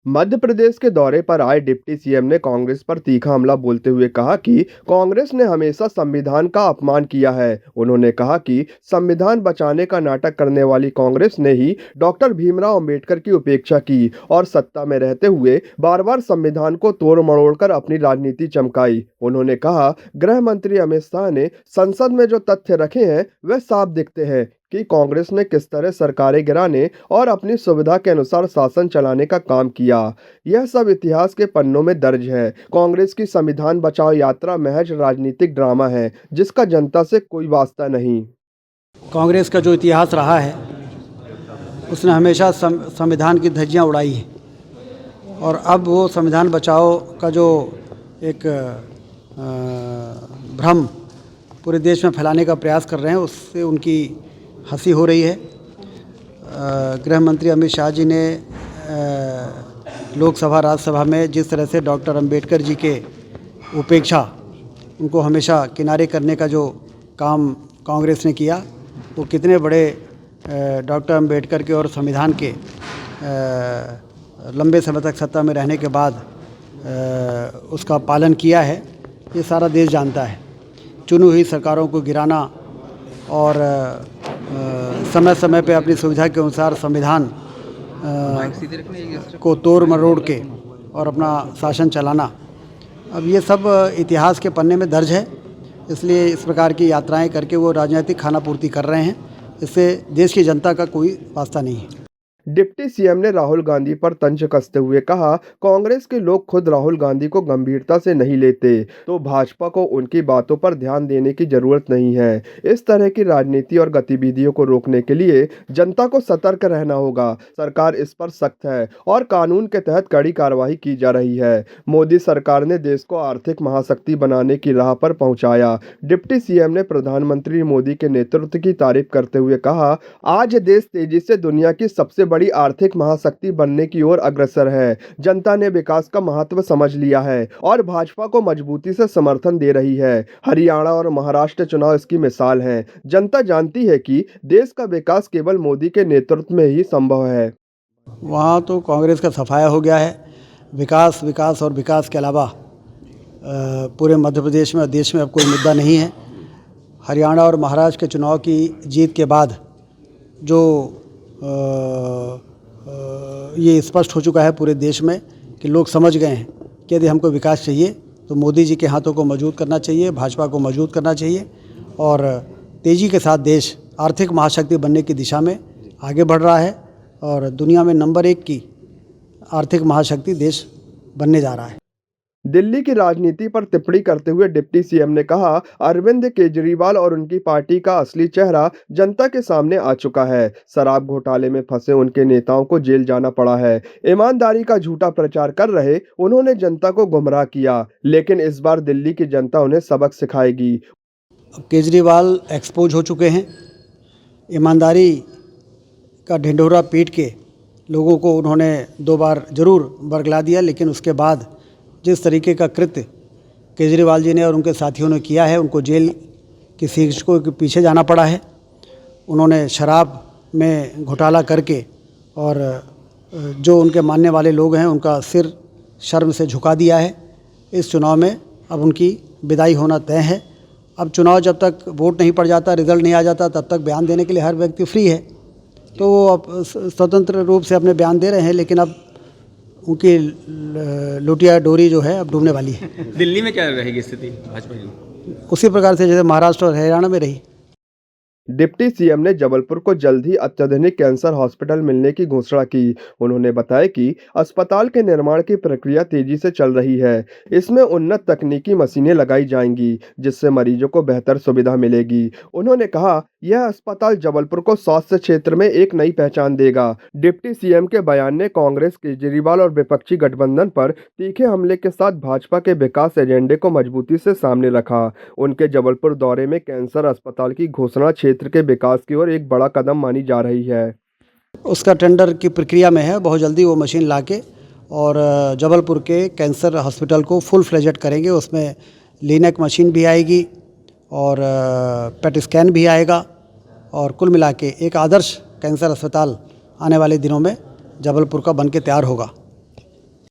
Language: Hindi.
मध्य प्रदेश के दौरे पर आए डिप्टी सीएम ने कांग्रेस पर तीखा हमला बोलते हुए कहा कि कांग्रेस ने हमेशा संविधान का अपमान किया है। उन्होंने कहा कि संविधान बचाने का नाटक करने वाली कांग्रेस ने ही डॉक्टर भीमराव अंबेडकर की उपेक्षा की और सत्ता में रहते हुए बार बार संविधान को तोड़ मरोड़ कर अपनी राजनीति चमकाई। उन्होंने कहा, गृह मंत्री अमित शाह ने संसद में जो तथ्य रखे हैं वह साफ दिखते हैं कि कांग्रेस ने किस तरह सरकारें गिराने और अपनी सुविधा के अनुसार शासन चलाने का काम किया। यह सब इतिहास के पन्नों में दर्ज है। कांग्रेस की संविधान बचाओ यात्रा महज राजनीतिक ड्रामा है जिसका जनता से कोई वास्ता नहीं। कांग्रेस का जो इतिहास रहा है उसने हमेशा संविधान की धज्जियां उड़ाई हैं और अब वो संविधान बचाओ का जो एक भ्रम पूरे देश में फैलाने का प्रयास कर रहे हैं उससे उनकी हंसी हो रही है। गृह मंत्री अमित शाह जी ने लोकसभा राज्यसभा में जिस तरह से डॉक्टर अंबेडकर जी के उपेक्षा उनको हमेशा किनारे करने का जो काम कांग्रेस ने किया, वो कितने बड़े डॉक्टर अंबेडकर के और संविधान के लंबे समय तक सत्ता में रहने के बाद उसका पालन किया है, ये सारा देश जानता है। चुनी हुई सरकारों को गिराना और समय समय पे अपनी सुविधा के अनुसार संविधान को तोड़ मरोड़ के और अपना शासन चलाना, अब ये सब इतिहास के पन्ने में दर्ज है। इसलिए इस प्रकार की यात्राएं करके वो राजनीतिक खाना पूर्ति कर रहे हैं। इससे देश की जनता का कोई वास्ता नहीं है। डिप्टी सीएम ने राहुल गांधी पर तंज कसते हुए कहा, कांग्रेस के लोग खुद राहुल गांधी को गंभीरता से नहीं लेते तो भाजपा को उनकी बातों पर ध्यान देने की जरूरत नहीं है। इस तरह की राजनीति और गतिविधियों को रोकने के लिए जनता को सतर्क रहना होगा। सरकार इस पर सख्त है और कानून के तहत कड़ी कार्रवाई की जा रही है। मोदी सरकार ने देश को आर्थिक महाशक्ति बनाने की राह पर पहुंचाया। डिप्टी सीएम ने प्रधानमंत्री मोदी के नेतृत्व की तारीफ करते हुए कहा, आज देश तेजी से दुनिया की सबसे बड़ी आर्थिक महाशक्ति बनने की ओर अग्रसर है। जनता ने विकास का महत्व समझ लिया है और भाजपा को मजबूती से समर्थन दे रही है। हरियाणा और महाराष्ट्र चुनाव इसकी मिसाल हैं। जनता जानती है कि देश का विकास केवल मोदी के नेतृत्व में ही संभव है। वहाँ तो कांग्रेस का सफाया हो गया है। विकास विकास और विकास के अलावा पूरे मध्य प्रदेश में और देश में अब कोई मुद्दा नहीं है। हरियाणा और महाराष्ट्र के चुनाव की जीत के बाद जो ये स्पष्ट हो चुका है पूरे देश में कि लोग समझ गए हैं कि यदि हमको विकास चाहिए तो मोदी जी के हाथों को मजबूत करना चाहिए, भाजपा को मजबूत करना चाहिए और तेज़ी के साथ देश आर्थिक महाशक्ति बनने की दिशा में आगे बढ़ रहा है और दुनिया में नंबर 1 की आर्थिक महाशक्ति देश बनने जा रहा है। दिल्ली की राजनीति पर टिप्पणी करते हुए डिप्टी सीएम ने कहा, अरविंद केजरीवाल और उनकी पार्टी का असली चेहरा जनता के सामने आ चुका है। शराब घोटाले में फंसे उनके नेताओं को जेल जाना पड़ा है। ईमानदारी का झूठा प्रचार कर रहे उन्होंने जनता को गुमराह किया, लेकिन इस बार दिल्ली की जनता उन्हें सबक सिखाएगी। केजरीवाल एक्सपोज हो चुके हैं। ईमानदारी का ढिंढोरा पीट के लोगों को उन्होंने 2 बार जरूर बरगला दिया, लेकिन उसके बाद जिस तरीके का कृत्य केजरीवाल जी ने और उनके साथियों ने किया है, उनको जेल की शीर्षकों के पीछे जाना पड़ा है। उन्होंने शराब में घोटाला करके और जो उनके मानने वाले लोग हैं उनका सिर शर्म से झुका दिया है। इस चुनाव में अब उनकी विदाई होना तय है। अब चुनाव जब तक वोट नहीं पड़ जाता, रिजल्ट नहीं आ जाता, तब तक बयान देने के लिए हर व्यक्ति फ्री है, तो वो अब स्वतंत्र रूप से अपने बयान दे रहे हैं। लेकिन अब उनकी लुटिया डोरी जो है अब डूबने वाली है। दिल्ली में क्या रहेगी स्थिति भाजपा की? उसी प्रकार से जैसे महाराष्ट्र और हरियाणा में रही। डिप्टी सीएम ने जबलपुर को जल्द ही अत्याधुनिक कैंसर हॉस्पिटल मिलने की घोषणा की। उन्होंने बताया कि अस्पताल के निर्माण की प्रक्रिया तेजी से चल रही है। इसमें उन्नत तकनीकी मशीनें लगाई जाएंगी जिससे मरीजों को बेहतर सुविधा मिलेगी। उन्होंने कहा, यह अस्पताल जबलपुर को स्वास्थ्य क्षेत्र में एक नई पहचान देगा। डिप्टी सीएम के बयान ने कांग्रेस, केजरीवाल और विपक्षी गठबंधन पर तीखे हमले के साथ भाजपा के विकास एजेंडे को मजबूती से सामने रखा। उनके जबलपुर दौरे में कैंसर अस्पताल की घोषणा क्षेत्र के विकास की ओर एक बड़ा कदम मानी जा रही है। उसका टेंडर की प्रक्रिया में है। बहुत जल्दी वो मशीन लाके और जबलपुर के कैंसर हॉस्पिटल को फुल फ्लेजेड करेंगे। उसमें लीनेक मशीन भी आएगी और पेट स्कैन भी आएगा और कुल मिला के एक आदर्श कैंसर अस्पताल आने वाले दिनों में जबलपुर का बनके तैयार होगा।